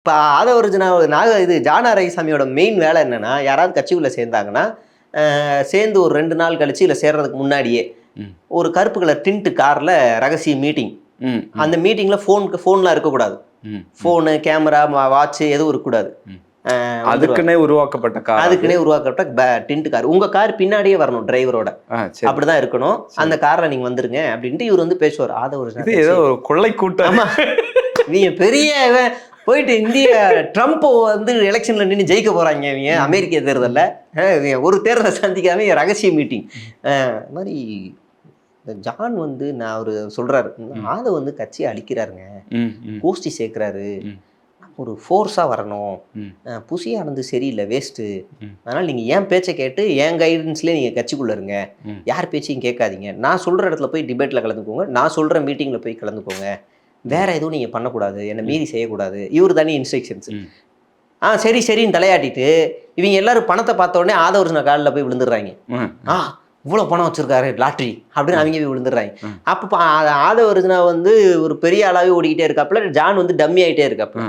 இப்போ ஆதவர்ஜுனா இது ஜானா ரவிசாமியோட மெயின் வேலை என்னன்னா, யாராவது கட்சிக்குள்ள சேர்ந்தாங்கன்னா, சேர்ந்து ஒரு 2 நாள் கழிச்சு இல்லை சேர்றதுக்கு முன்னாடியே ஒரு கருப்பு கலர் டின்ட் கார்ல ரகசிய மீட்டிங். அந்த மீட்டிங்ல ஃபோன்லாம் இருக்கக்கூடாது. ஃபோனு, கேமரா, வாட்ச் எதுவும் இருக்கக்கூடாது. அதுக்குன்னே உருவாக்கப்பட்ட கார். அதுக்குன்னே உருவாக்கப்பட்ட டின்ட் கார். உங்க கார் பின்னாடியே வரணும் டிரைவரோட. அப்படிதான் இருக்கணும். அந்த கார்ல நீங்க வந்துருங்க அப்படின்ட்டு இவர் வந்து பேசுவார். ஆதவர்ஜுனா ஏதோ ஒரு கொள்ளை கூட்டம். நீங்க பெரிய போயிட்டு இந்திய ட்ரம்ப் வந்து எலெக்ஷன்ல நின்று ஜெயிக்க போறாங்க இவங்க அமெரிக்க தேர்தலில். ஒரு தேர்தலை சந்திக்காம ரகசிய மீட்டிங் மாதிரி. ஜான் வந்து நான் அவர் சொல்றாரு, ஆதவ் வந்து கட்சியை அழிக்கிறாருங்க, கோஷ்டி சேர்க்கிறாரு, ஒரு ஃபோர்ஸா வரணும், புசியா இருந்து சரியில்லை, வேஸ்ட்டு, அதனால நீங்க ஏன் பேச்சை கேட்டு என் கைடன்ஸ்லேயே நீங்க கட்சிக்குள்ள இருங்க, யார் பேச்சையும் கேட்காதீங்க, நான் சொல்ற இடத்துல போய் டிபேட்ல கலந்துக்கோங்க, நான் சொல்ற மீட்டிங்ல போய் கலந்துக்கோங்க, வேற எதுவும் நீங்க பண்ணக்கூடாது, என்னை மீறி செய்யக்கூடாது, இவர் தனி இன்ஸ்ட்ரக்ஷன்ஸ். சரி சரின்னு தலையாட்டிட்டு இவங்க எல்லாரும் பணத்தை பார்த்த உடனே ஆதவர்ஜுனா காலில் போய் விழுந்துடுறாங்க. இவ்வளோ பணம் வச்சிருக்காரு லாட்ரி அப்படின்னு அவங்க போய் விழுந்துடுறாங்க. அப்போ ஆதவர்ஜுனா வந்து ஒரு பெரிய அளவே ஓடிக்கிட்டே இருக்காப்புல, ஜான் வந்து டம்மி ஆகிட்டே இருக்காப்புல.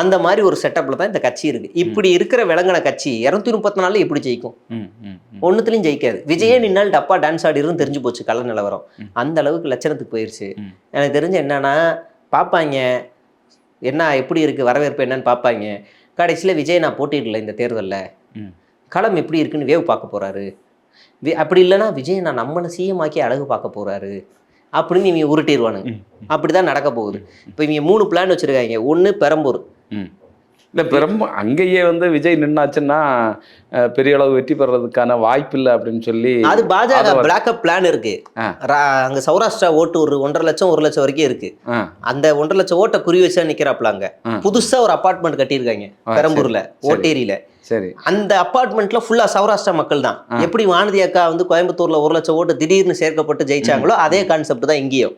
அந்த மாதிரி ஒரு செட்டப்ல தான் இந்த கட்சி இருக்கு. இப்படி இருக்கிற விலங்கின கட்சி 234 எப்படி ஜெயிக்கும்? ஒன்னுத்துலையும் ஜெயிக்காது. விஜயே நின்னால் டப்பா டான்ஸ் ஆடிருன்னு தெரிஞ்சு போச்சு கள்ள நிலவரம். அந்த அளவுக்கு லட்சணத்துக்கு போயிடுச்சு. எனக்கு தெரிஞ்சு என்னன்னா, பார்ப்பாங்க என்ன எப்படி இருக்கு வரவேற்பு என்னன்னு பார்ப்பாங்க. கடைசியில் விஜய் நான் போட்டிடல இந்த தேர்தலில், களம் எப்படி இருக்குன்னு வேவ் பார்க்க போறாரு. அப்படி இல்லைன்னா விஜய் நான் நம்மளை சிஎம் ஆக்கி அழகு பார்க்க போறாரு அப்படின்னு இவங்க உருட்டிடுவானுங்க. அப்படிதான் நடக்க போகுது. இப்போ இவங்க 3 பிளான் வச்சிருக்காங்க. ஒன்று பெரம்பூர். இல்லை பெரம்பூர் அங்கேயே வந்து விஜய் நின்னாச்சுன்னா பெரிய அளவு வெற்றி பெறதுக்கான வாய்ப்பு இல்லை அப்படின்னு சொல்லி அது பாஜக பிளாக்அப் பிளான் இருக்கு. அங்க சௌராஷ்டிரா ஓட்டு ஒரு 1.5 லட்சம் 1 லட்சம் வரைக்கும் இருக்கு. அந்த 1.5 லட்சம் ஓட்டை குறி வச்சா நிக்கிறாப்ல. அங்க புதுசா ஒரு அபார்ட்மெண்ட் கட்டியிருக்காங்க பெரம்பூர்ல, ஓட்டேரியில. சரி, அந்த அபார்ட்மெண்ட்ல ஃபுல்லா சௌராஷ்டிரா மக்கள் தான். எப்படி வானதி அக்கா வந்து கோயம்புத்தூர்ல 1 லட்சம் ஓட்டு திடீர்னு சேர்க்கப்பட்டு ஜெயிச்சாங்களோ அதே கான்செப்ட் தான் இங்கேயும்.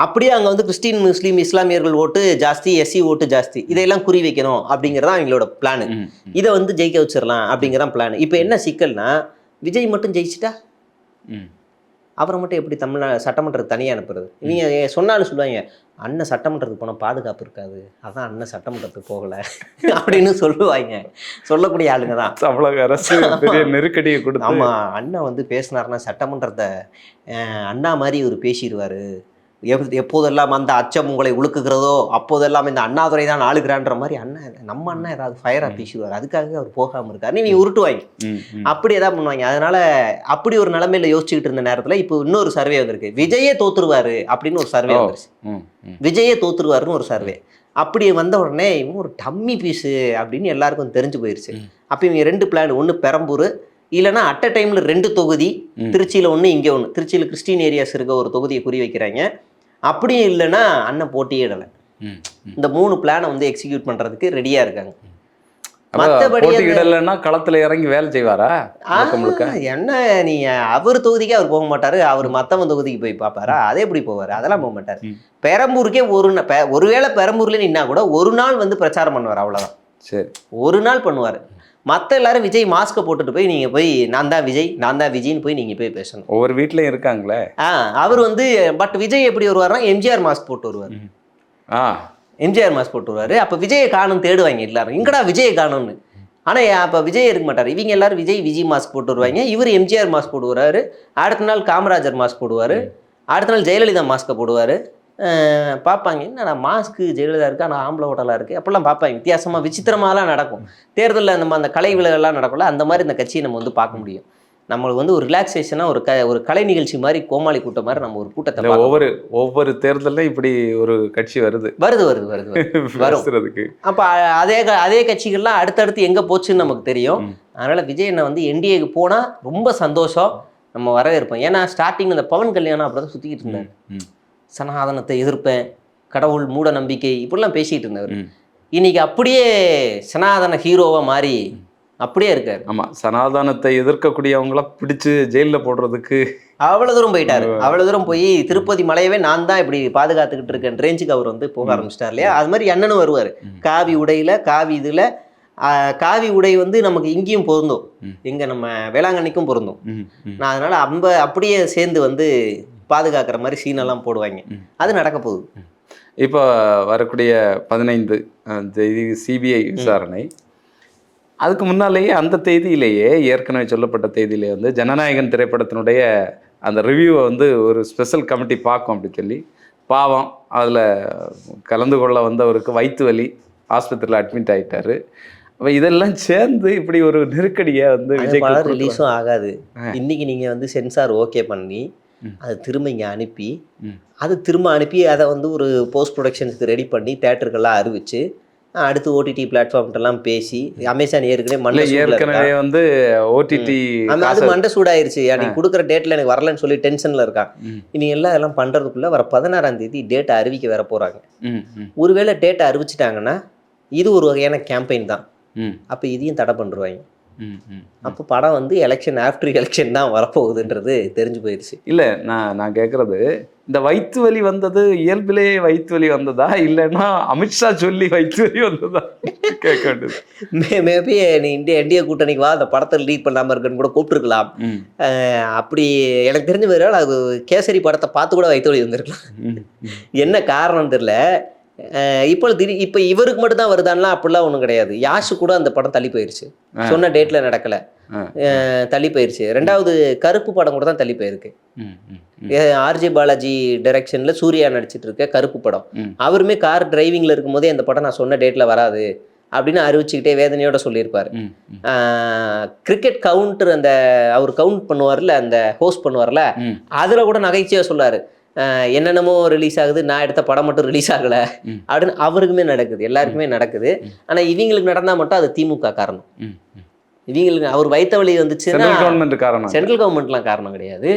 அப்படியே அங்க வந்து கிறிஸ்டின், முஸ்லீம், இஸ்லாமியர்கள் ஓட்டு ஜாஸ்தி, எஸ்சி ஓட்டு ஜாஸ்தி, இதையெல்லாம் குறி வைக்கணும் அப்படிங்கிறதா அவங்களோட பிளான். இதை வந்து ஜெயிக்க வச்சிடலாம் அப்படிங்கிறதான் பிளான். இப்போ என்ன சிக்கல்னா, விஜய் மட்டும் ஜெயிச்சுட்டா அவரை மட்டும் எப்படி சட்டமன்றத்துக்கு தனியாக அனுப்புறது? இவங்க சொன்னாலும் சொல்லுவாங்க, அண்ணன் சட்டமன்றத்துக்கு போனால் பாதுகாப்பு இருக்காது, அதான் அண்ணன் சட்டமன்றத்துக்கு போகலை அப்படின்னு சொல்லுவாங்க. சொல்லக்கூடிய ஆளுங்க தான். தமிழக அரசு பெரிய நெருக்கடியை கொடுத்து. ஆமாம், அண்ணன் வந்து பேசினார்னா சட்டமன்றத்தை அண்ணா மாதிரி ஒரு பேசிடுவார், எப்போதெல்லாம் அந்த அச்சம் உங்களை உழுக்குகிறதோ அப்போதெல்லாம் இந்த அண்ணாதுரை தான் ஆளுகிறான்ற மாதிரி அண்ணன் நம்ம அண்ணன் ஏதாவது ஃபயராக பேசிடுவார், அதுக்காக அவர் போகாமல் இருக்காரு நீ உருட்டுவாங்க. அப்படி எதாவது பண்ணுவாங்க. அதனால அப்படி ஒரு நிலைமையில யோசிச்சுக்கிட்டு இருந்த நேரத்தில் இப்போ இன்னொரு சர்வே வந்திருக்கு, விஜயே தோத்துருவாரு அப்படின்னு ஒரு சர்வே வந்துருச்சு. விஜயே தோத்துருவாருன்னு ஒரு சர்வே. அப்படி வந்த உடனே இவங்க ஒரு டம்மி பீஸு அப்படின்னு எல்லாருக்கும் தெரிஞ்சு போயிருச்சு. அப்போ இவங்க 2 பிளான், ஒன்று பெரம்பூர், இல்லைன்னா அட் அ டைமில் 2 தொகுதி, திருச்சியில் ஒன்று இங்கே ஒன்று. திருச்சியில் கிறிஸ்டின் ஏரியாஸ் இருக்க ஒரு தொகுதியை குறி வைக்கிறாங்க. அப்படியும் இல்லைன்னா அண்ணன் போட்டியிடலை. இந்த 3 பிளானை வந்து எக்ஸிக்யூட் பண்றதுக்கு ரெடியா இருக்காங்க. மற்றபடி களத்துல இறங்கி வேலை செய்வாரா? என்ன நீங்க அவர் தொகுதிக்கே அவர் போக மாட்டாரு, அவர் மத்தவன் தொகுதிக்கு போய் பார்ப்பாரா? அதே எப்படி போவாரு? அதெல்லாம் போக மாட்டாரு. பெரம்பூருக்கே ஒருவேளை பெரம்பூர்ல நின்னா கூட ஒரு நாள் வந்து பிரச்சாரம் பண்ணுவார், அவ்வளவுதான். சரி, ஒரு நாள் பண்ணுவார். மற்ற எல்லாரும் விஜய் மாஸ்கை போட்டுட்டு போய் நீங்க போய் நான் தான் விஜய், நான் தான் விஜய்னு போய் நீங்க போய் பேசணும். ஒவ்வொரு வீட்லயும் இருக்காங்களே. அவர் வந்து பட் விஜய் எப்படி வருவாருன்னா எம்ஜிஆர் மாஸ்க் போட்டு வருவார். எம்ஜிஆர் மாஸ்க் போட்டு வருவாரு. அப்ப விஜயை காணும் தேடுவாங்க எல்லாரும், எங்கடா விஜயை காணும்னு. ஆனா அப்ப விஜய் இருக்க மாட்டார். இவங்க எல்லாரும் விஜய் மாஸ்க் போட்டு வருவாங்க, இவர் எம்ஜிஆர் மாஸ்க் போடுவாரு. அடுத்த நாள் காமராஜர் மாஸ்க் போடுவாரு, அடுத்த நாள் ஜெயலலிதா மாஸ்கை போடுவாரு. பார்ப்பாங்க, என்னடா மாஸ்க்கு ஜெயலலிதா இருக்குது ஆனால் ஆம்பளை ஓட்டலாக இருக்குது அப்படிலாம் பார்ப்பாங்க. வித்தியாசமாக விசித்திரமாலாம் நடக்கும். தேர்தலில் நம்ம அந்த கலை விழாலாம் நடக்கும்ல, அந்த மாதிரி இந்த கட்சியை நம்ம வந்து பார்க்க முடியும். நம்மளுக்கு வந்து ஒரு ரிலாக்ஸேஷனாக ஒரு கலை நிகழ்ச்சி மாதிரி, கோமாளி கூட்டம் மாதிரி நம்ம ஒரு கூட்டத்தை ஒவ்வொரு தேர்தலில் இப்படி ஒரு கட்சி வருது. அப்போ அதே கட்சிகள்லாம் அடுத்தடுத்து எங்கே போச்சுன்னு நமக்கு தெரியும். அதனால் விஜய் என்ன வந்து என்டிஏக்கு போனால் ரொம்ப சந்தோஷம், நம்ம வரவேற்போம். ஏன்னா ஸ்டார்டிங் இந்த பவன் கல்யாணம் அப்படி தான் சுற்றிக்கிட்டு இருந்தார். சனாதனத்தை எதிர்ப்பேன், கடவுள், மூட நம்பிக்கை இப்படிலாம் பேசிகிட்டு இருந்தவர். இன்னைக்கு அப்படியே சனாதன ஹீரோவாக மாறி அப்படியே இருக்காரு. ஆமாம், சனாதனத்தை எதிர்க்கக்கூடியவங்கள பிடிச்சு ஜெயிலில் போடுறதுக்கு அவ்வளோ தூரம் போயிட்டாரு. அவ்வளோ தூரம் போய் திருப்பதி மலையவே நான் தான் இப்படி பாதுகாத்துக்கிட்டு இருக்கேன் ரேஞ்சுக்கு அவர் வந்து போக ஆரம்பிச்சிட்டார் இல்லையா? அது மாதிரி அண்ணனும் வருவார் காவி உடையில், காவி இதில். காவி உடை வந்து நமக்கு இங்கேயும் பொருந்தும், இங்கே நம்ம வேளாங்கண்ணிக்கும் பொருந்தும். நான் அதனால் அப்படியே சேர்ந்து வந்து பாதுகாக்கிற மாதிரி சீனெல்லாம் போடுவாங்க. அது நடக்க போகுது. இப்போ வரக்கூடிய 15 தேதி சிபிஐ விசாரணை. அதுக்கு முன்னாலேயே அந்த தேதியிலேயே ஏற்கனவே சொல்லப்பட்ட தேதியிலே வந்து ஜனநாயகன் திரைப்படத்தினுடைய அந்த ரிவ்யூவை வந்து ஒரு ஸ்பெஷல் கமிட்டி பார்க்கும் அப்படி சொல்லி, பாவம் அதில் கலந்து கொள்ள வந்தவருக்கு வயிற்று வலி, ஆஸ்பத்திரியில் அட்மிட் ஆகிட்டாரு. அப்போ இதெல்லாம் சேர்ந்து இப்படி ஒரு நெருக்கடியை வந்து விஜய் ரிலீஸும் ஆகாது. இன்னைக்கு நீங்கள் வந்து சென்சார் ஓகே பண்ணி அதை திரும்ப இங்கே அனுப்பி அதை வந்து ஒரு போஸ்ட் ப்ரொடக்ஷனுக்கு ரெடி பண்ணி தேட்டருக்கெல்லாம் அறிவிச்சு அடுத்து ஓடிடி பிளாட்ஃபார்ம்ட்டெல்லாம் பேசி, அமேசான் ஏற்கனவே வந்து ஓடிடி அது மண்டை சூடாயிருச்சு, அன்னைக்கு கொடுக்குற டேட்டில் எனக்கு வரலன்னு சொல்லி டென்ஷனில் இருக்கான். இனி எல்லாம் பண்ணுறதுக்குள்ளே வர 16ஆம் தேதி டேட்டை அறிவிக்க வர போகிறாங்க. ஒருவேளை டேட்டை அறிவிச்சிட்டாங்கன்னா இது ஒரு வகையான கேம்பெயின் தான். அப்போ இதையும் தடை பண்ணுருவாங்க. அப்போ படம் வந்து ஆஃப்டர் எலெக்ஷன் தான் வரப்போகுதுன்றது தெரிஞ்சு போயிடுச்சு. இல்லை, நான் கேட்குறது, இந்த வயிற்று வலி வந்தது இயல்பிலேயே வயிற்று வலி வந்ததா, இல்லைன்னா அமித்ஷா சொல்லி வயிற்று வலி வந்ததா கேட்க வேண்டியது. மேபி நீ இந்திய கூட்டணிக்கு வா, அந்த படத்தை லீட் பண்ணாமல் இருக்குன்னு கூட கூப்பிட்டுருக்கலாம். அப்படி எனக்கு தெரிஞ்ச வேறு அது கேசரி படத்தை பார்த்து கூட வயிற்று வலி வந்திருக்கலாம். என்ன காரணம் தெரியல. இப்போ இவருக்கு மட்டும் தான் வருதான்லாம் அப்படிலாம் ஒன்றும் கிடையாது. யாஷு கூட அந்த படம் தள்ளி போயிருச்சு, சொன்ன டேட்ல நடக்கல, தள்ளி போயிருச்சு. 2வது கருப்பு படம் கூட தான் தள்ளி போயிருக்கு. ஆர்ஜே பாலாஜி டைரக்ஷன்ல சூர்யா நடிச்சிட்டு இருக்க கருப்பு படம், அவருமே கார் டிரைவிங்ல இருக்கும் போதே அந்த படம் நான் சொன்ன டேட்ல வராது அப்படின்னு அறிவிச்சுக்கிட்டே வேதனையோட சொல்லியிருப்பாரு. கிரிக்கெட் கவுண்டர் அந்த அவர் கவுண்ட் பண்ணுவார்ல, அந்த ஹோஸ்ட் பண்ணுவார்ல, அதுல கூட நகைச்சுவையா சொல்லாரு, என்னென்னமோ ரிலீஸ் ஆகுது, நான் எடுத்த படம் மட்டும் ரிலீஸ் ஆகல அப்படின்னு. அவருக்குமே நடக்குது, எல்லாருக்குமே நடக்குது. ஆனா இவங்களுக்கு நடந்தா மட்டும் அது திமுக காரணம். இவங்களுக்கு அவர் வயிற்று வலி வந்துச்சுன்னா சென்ட்ரல் கவர்மெண்ட்லாம் காரணம் கிடையாது.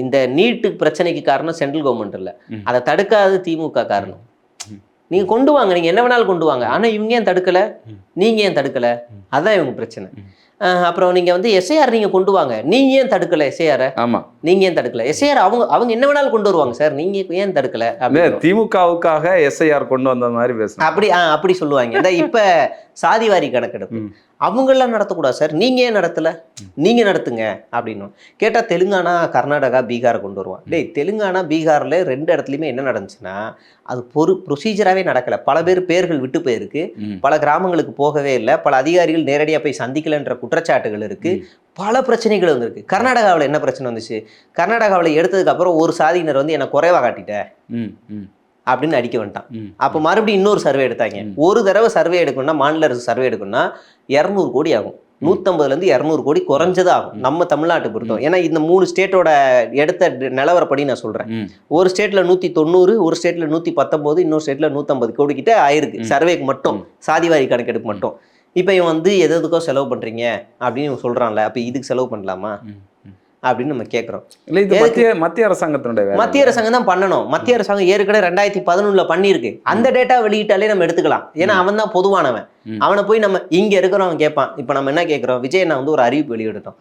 இந்த நீட்டு பிரச்சனைக்கு காரணம் சென்ட்ரல் கவர்மெண்ட் இல்லை, அதை தடுக்காது திமுக காரணம். நீங்க கொண்டு வாங்க, நீங்க என்ன வேணாலும் கொண்டு வாங்க, ஆனா இவங்க ஏன் தடுக்கல, நீங்க ஏன் தடுக்கல, அதுதான் இவங்க பிரச்சனை. அப்புறம் நீங்க வந்து எஸ்ஐஆர் நீங்க கொண்டு வாங்க, நீங்க ஏன் தடுக்கல எஸ்ஐஆர்? ஆமா, நீங்க ஏன் தடுக்கல எஸ்ஐஆர்? அவங்க என்ன வேணாலும் கொண்டு வருவாங்க சார், நீங்க ஏன் தடுக்கல? திமுகவுக்காக எஸ்ஐஆர் கொண்டு வந்த மாதிரி பேசுறேன். அப்படி சொல்லுவாங்க. இப்ப சாதிவாரி கணக்கெடுப்பு அவங்கெல்லாம் நடத்தக்கூடாது சார், நீங்க ஏன் நடத்தல, நீங்க நடத்துங்க அப்படின்னு கேட்டா தெலுங்கானா, கர்நாடகா, பீகாரை கொண்டு வருவான். தெலுங்கானா பீகார்ல 2 இடத்துலையுமே என்ன நடந்துச்சுன்னா அது ப்ரொசீஜராகவே நடக்கல. பல பேர்கள் விட்டு போயிருக்கு, பல கிராமங்களுக்கு போகவே இல்லை, பல அதிகாரிகள் நேரடியாக போய் சந்திக்கலன்ற குற்றச்சாட்டுகள் இருக்கு, பல பிரச்சனைகள் வந்திருக்கு. கர்நாடகாவில் என்ன பிரச்சனை வந்துச்சு, கர்நாடகாவில் எடுத்ததுக்கு அப்புறம் ஒரு சாதியினர் வந்து என்னை குறைவா காட்டிட்டேன் அப்படின்னு அடிக்க வந்துட்டான். அப்போ மறுபடியும் இன்னொரு சர்வே எடுத்தாங்க. ஒரு தடவை சர்வே எடுக்கணும்னா, மாநில அரசு சர்வே எடுக்கணும்னா 200 கோடி ஆகும். 150 to 200 கோடி குறைஞ்சது ஆகும் நம்ம தமிழ்நாட்டை பொறுத்தவரை. ஏன்னா இந்த 3 ஸ்டேட்டோட எடுத்த நிலவரப்படி நான் சொல்றேன். ஒரு ஸ்டேட்ல 190, ஒரு ஸ்டேட்ல 119, இன்னொரு ஸ்டேட்ல 150 கோடி கிட்ட ஆயிருக்கு சர்வேக்கு மட்டும், சாதிவாரி கணக்கெடுப்பு மட்டும். இப்போ இவன் வந்து எதுக்கோ செலவு பண்றீங்க அப்படின்னு சொல்றான்ல, அப்போ இதுக்கு செலவு பண்ணலாமா அப்படின்னு நம்ம கேட்குறோம். மத்திய அரசாங்கம் தான் பண்ணணும். மத்திய அரசாங்கம் ஏற்கனவே 2011 பண்ணியிருக்கு. அந்த டேட்டா வெளியிட்டாலே நம்ம எடுத்துக்கலாம். ஏன்னா அவன் தான் பொதுவானவன். அவனை போய் நம்ம இங்க இருக்கிறவன் கேட்பான். இப்போ நம்ம என்ன கேட்குறோம், விஜய் நான் வந்து ஒரு அறிவிப்பு வெளியிட்டோம்,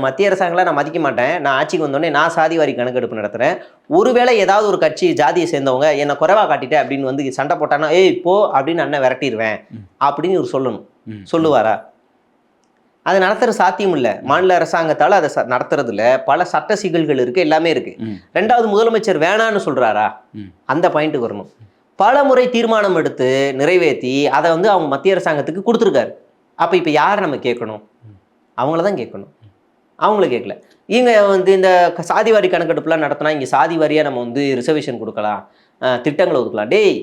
மத்திய அரசாங்கலாம் நான் மதிக்க மாட்டேன், நான் ஆட்சிக்கு வந்தோடனே நான் சாதிவாரி கணக்கெடுப்பு நடத்துறேன், ஒருவேளை ஏதாவது ஒரு கட்சி ஜாதியை சேர்ந்தவங்க என்னை குறைவா காட்டிட்டேன் அப்படின்னு வந்து சண்டை போட்டானா, ஏய் போ அப்படின்னு அண்ணன் விரட்டிடுவேன் அப்படின்னு இவர் சொல்லணும். சொல்லுவாரா? அதை நடத்துற சாத்தியம் இல்லை. மாநில அரசாங்கத்தால் அதை நடத்துறதுல பல சட்ட சிக்கல்கள் இருக்கு, எல்லாமே இருக்கு. 2வது முதலமைச்சர் வேணான்னு சொல்றாரா, அந்த பாயிண்ட்டுக்கு வரணும். பல முறை தீர்மானம் எடுத்து நிறைவேற்றி அதை வந்து அவங்க மத்திய அரசாங்கத்துக்கு கொடுத்துருக்காரு. அப்போ இப்போ யார் நம்ம கேட்கணும்? அவங்கள தான் கேட்கணும். அவங்கள கேட்கல. இங்கே வந்து இந்த சாதிவாரி கணக்கெடுப்புலாம் நடத்தினா இங்கே சாதிவாரியாக நம்ம வந்து ரிசர்வேஷன் கொடுக்கலாம், திட்டங்களை ஒதுக்கலாம். டேய்,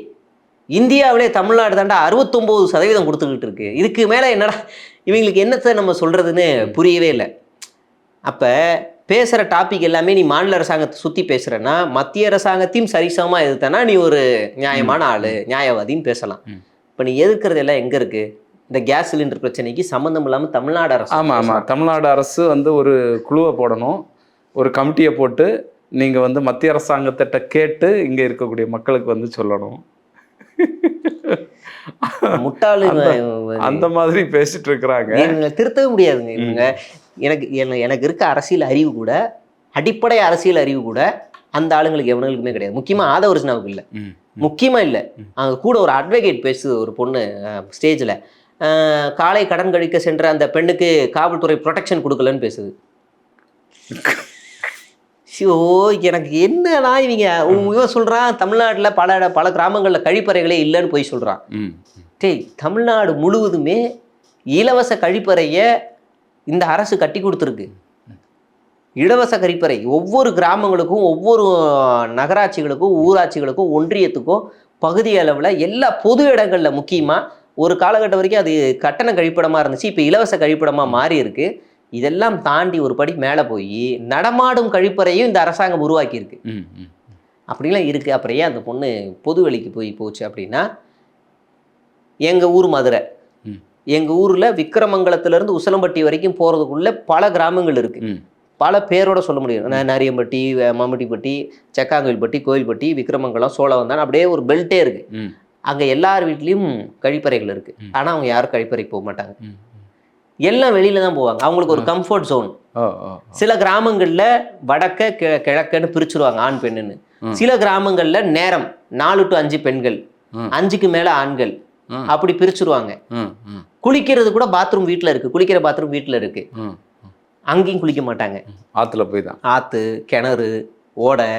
இந்தியாவிலே தமிழ்நாடு தாண்டா 69% கொடுத்துக்கிட்டு இருக்கு. இதுக்கு மேலே என்னடா இவங்களுக்கு என்னத்தை நம்ம சொல்கிறதுன்னு புரியவே இல்லை. அப்போ பேசுகிற டாபிக் எல்லாமே நீ மாநில அரசாங்கத்தை சுற்றி பேசுகிறேன்னா, மத்திய அரசாங்கத்தையும் சரிசமமாக எதிர்த்தனா நீ ஒரு நியாயமான ஆள், நியாயவாதின்னு பேசலாம். இப்போ நீ எதிர்க்கிறது எல்லாம் எங்கே இருக்குது? இந்த கேஸ் சிலிண்டர் பிரச்சனைக்கு சம்மந்தம் இல்லாமல் தமிழ்நாடு அரசு, ஆமாம், தமிழ்நாடு அரசு வந்து ஒரு குழுவை போடணும், ஒரு கமிட்டியை போட்டு நீங்கள் வந்து மத்திய அரசாங்கத்திட்ட கேட்டு இங்கே இருக்கக்கூடிய மக்களுக்கு வந்து சொல்லணும். முட்டாளு அந்த மாதிரி பேசிட்டு இருக்கிறாங்க. திருத்தவே முடியாதுங்க இவங்க. எனக்கு இருக்க அரசியல் அறிவு கூட, அடிப்படை அரசியல் அறிவு கூட அந்த ஆளுங்களுக்கு எவனுங்களுக்குமே கிடையாது. முக்கியமா ஆதவர்ஜனாவுக்கு இல்லை, முக்கியமா இல்லை. அங்க கூட ஒரு அட்வொகேட் பேசுது ஒரு பொண்ணு ஸ்டேஜ்ல, காலை கடன் கழிக்க சென்ற அந்த பெண்ணுக்கு காவல்துறை ப்ரொடெக்ஷன் கொடுக்கலன்னு பேசுது. ஷோ எனக்கு என்னன்னா இவன் சொல்கிறான் தமிழ்நாட்டில் பல கிராமங்களில் கழிப்பறைகளே இல்லைன்னு போய் சொல்கிறான். டேய், தமிழ்நாடு முழுவதுமே இலவச கழிப்பறையை இந்த அரசு கட்டி கொடுத்துருக்கு. இலவச கழிப்பறை ஒவ்வொரு கிராமங்களுக்கும், ஒவ்வொரு நகராட்சிகளுக்கும், ஊராட்சிகளுக்கும், ஒன்றியத்துக்கும், பகுதி அளவில் எல்லா பொது இடங்களில் முக்கியமாக ஒரு காலகட்டம் வரைக்கும் அது கட்டண கழிப்பிடமாக இருந்துச்சு. இப்போ இலவச கழிப்பிடமாக மாறி இருக்கு. இதெல்லாம் தாண்டி ஒரு படி மேலே போய் நடமாடும் கழிப்பறையும் இந்த அரசாங்கம் உருவாக்கியிருக்கு. அப்படிலாம் இருக்குது. அப்புறம் ஏன் அந்த பொண்ணு பொது வெளிக்கு போச்சு அப்படின்னா, எங்கள் ஊர் மதுரை, எங்கள் ஊரில் விக்கிரமங்கலத்திலேருந்து உசிலம்பட்டி வரைக்கும் போகிறதுக்குள்ள பல கிராமங்கள் இருக்குது. பல பேரோட சொல்ல முடியும். நரியம்பட்டி, மம்முட்டிப்பட்டி, செக்காங்கோயில்பட்டி, கோயில்பட்டி, விக்கிரமங்கலம், சோழவந்தான், அப்படியே ஒரு பெல்ட்டே இருக்குது. அங்கே எல்லார் வீட்லேயும் கழிப்பறைகள் இருக்குது. ஆனால் அவங்க யாரும் கழிப்பறைக்கு போக மாட்டாங்க. எல்லாம் வெளியில தான் போவாங்க. அவங்களுக்கு ஒரு கம்ஃபர்ட் ஜோன். சில கிராமங்களில் வடக்க கிழக்குன்னு பிரிச்சுருவாங்க ஆண் பெண்ணுன்னு. சில கிராமங்களில் நேரம் 4 to 5 பெண்கள், 5க்கு மேலே ஆண்கள், அப்படி பிரிச்சுருவாங்க. குளிக்கிறது கூட பாத்ரூம் வீட்டில் இருக்குது. குளிக்கிற பாத்ரூம் வீட்டில் இருக்குது. அங்கேயும் குளிக்க மாட்டாங்க. ஆற்றுல போய் தான். ஆற்று, கிணறு, ஓடை,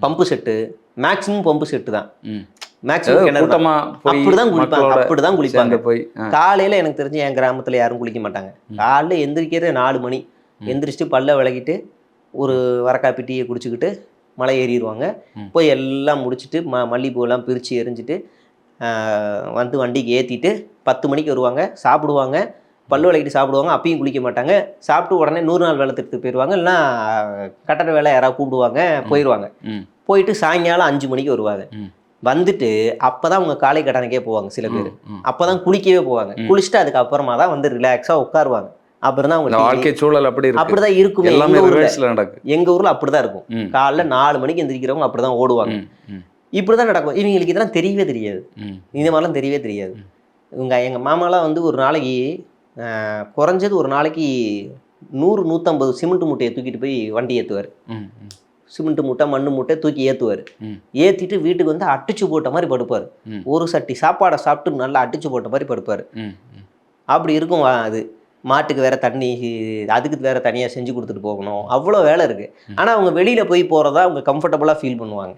pump set, maximum pump set தான். மேக்சிமம் கிணறு அப்படிதான் குளிப்பாங்க. அப்படிதான் குளிப்பாங்க. காலையில் எனக்கு தெரிஞ்சு என் கிராமத்தில் யாரும் குளிக்க மாட்டாங்க. காலையில் எந்திரிக்கிறது 4 மணி. எந்திரிச்சிட்டு பல்ல விளக்கிட்டு ஒரு வரக்காப்பி டீயை குடிச்சுக்கிட்டு மலை ஏறிடுவாங்க. போய் எல்லாம் முடிச்சுட்டு மல்லிகைப்பூவெல்லாம் பிரித்து எரிஞ்சிட்டு வந்து வண்டிக்கு ஏற்றிட்டு 10 மணிக்கு வருவாங்க. சாப்பிடுவாங்க, பல்லு விளக்கிட்டு சாப்பிடுவாங்க. அப்பயும் குளிக்க மாட்டாங்க. சாப்பிட்டு உடனே 100 நாள் வேலை திட்டத்துக்கு போயிடுவாங்க. இல்லைன்னா கட்டட வேலை யாராவது கூப்பிடுவாங்க, போயிடுவாங்க. போயிட்டு சாயங்காலம் 5 மணிக்கு வருவாங்க. வந்துட்டு அப்போதான் அவங்க காலை கடனுக்கே போவாங்க. சில பேர் அப்போதான் குளிக்கவே போவாங்க. குளிச்சுட்டு அதுக்கப்புறமா தான் வந்து ரிலாக்ஸாக உட்காருவாங்க. அப்புறம் தான் அவங்க வாழ்க்கை சூழல் அப்படிதான் இருக்குமே. எங்கள் ஊரில் அப்படிதான் இருக்கும். காலைல 4 மணிக்கு எந்திரிக்கிறவங்க அப்படிதான் ஓடுவாங்க. இப்படிதான் நடக்கும். இவங்களுக்கு இதெல்லாம் தெரியவே தெரியாது. இந்த மாதிரிலாம் தெரியவே தெரியாது. எங்கள் மாமாலாம் வந்து ஒரு நாளைக்கு குறைஞ்சது ஒரு நாளைக்கு 100-150 சிமெண்ட் மூட்டையை தூக்கிட்டு போய் வண்டி ஏற்றுவார். சிமெண்ட் மூட்டை, மண்ணு மூட்டை தூக்கி ஏற்றுவார். ஏற்றிட்டு வீட்டுக்கு வந்து அடிச்சு போட்ட மாதிரி படுப்பார். ஒரு சட்டி சாப்பாடை சாப்பிட்டு நல்லா அடிச்சு போட்ட மாதிரி படுப்பார். அப்படி இருக்கும். அது மாட்டுக்கு வேற தண்ணி, அதுக்கு வேற தனியாக செஞ்சு கொடுத்துட்டு போகணும். அவ்வளோ வேலை இருக்குது. ஆனால் அவங்க வெளியில் போய் போகிறதா அவங்க கம்ஃபர்டபுளாக ஃபீல் பண்ணுவாங்க.